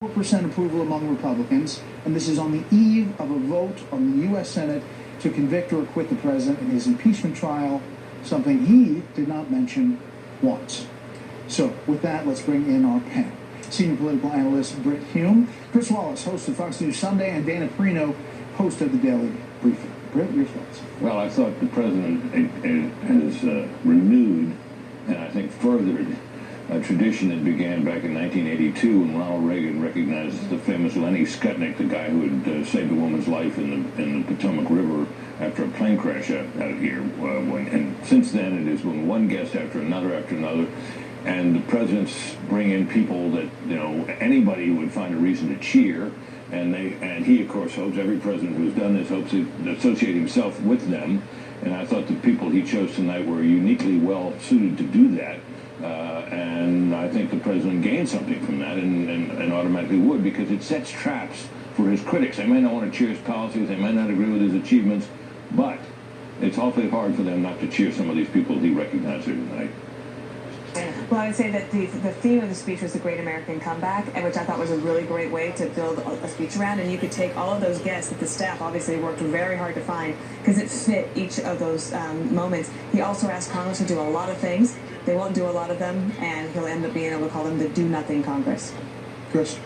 4% approval among Republicans, and this is on the eve of a vote on the U.S. Senate to convict or acquit the president in his impeachment trial, something he did not mention once. So with that, let's bring in our panel. Senior political analyst Britt Hume, Chris Wallace, host of Fox News Sunday, and Dana Perino, host of the Daily Briefing. Britt, your thoughts? Well, I thought the president has renewed and I think furthered a tradition that began back in 1982 when Ronald Reagan recognized the famous Lenny Skutnik, the guy who had saved a woman's life in the Potomac River after a plane crash out here. And since then, it has been one guest after another, and the presidents bring in people that anybody would find a reason to cheer. And he, of course, hopes, every president who's done this hopes to associate himself with them. And I thought the people he chose tonight were uniquely well suited to do that. And I think the president gained something from that and automatically would, because it sets traps for his critics. They may not want to cheer his policies, they may not agree with his achievements, but it's awfully hard for them not to cheer some of these people he recognized here tonight. Well, I would say that the theme of the speech was the Great American Comeback, and which I thought was a really great way to build a speech around. And you could take all of those guests that the staff obviously worked very hard to find because it fit each of those moments. He also asked Congress to do a lot of things. They won't do a lot of them, and he'll end up being able to call them the Do-Nothing Congress. Chris?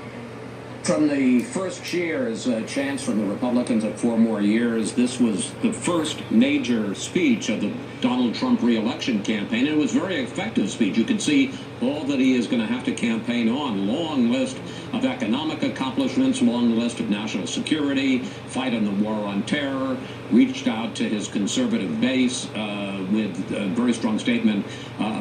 From the first cheers, chants from the Republicans of 4 more years, this was the first major speech of the Donald Trump re-election campaign. And it was a very effective speech. You can see all that he is going to have to campaign on. Long list of economic accomplishments, long list of national security, fight on the war on terror, reached out to his conservative base with a very strong statement,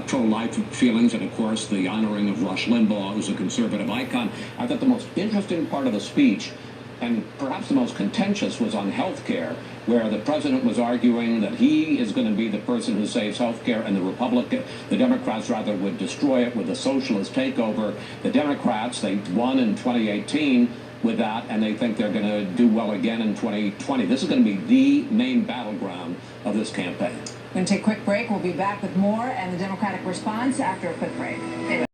pro-life feelings, and of course the honoring of Rush Limbaugh, who's a conservative icon. I thought the most interesting part of the speech, and perhaps the most contentious, was on health care, where the president was arguing that he is going to be the person who saves health care, and the Democrats rather would destroy it with a socialist takeover. The Democrats, they won in 2018 with that, and they think they're going to do well again in 2020. This is going to be the main battleground of this campaign. We're going to take a quick break. We'll be back with more and the Democratic response after a quick break.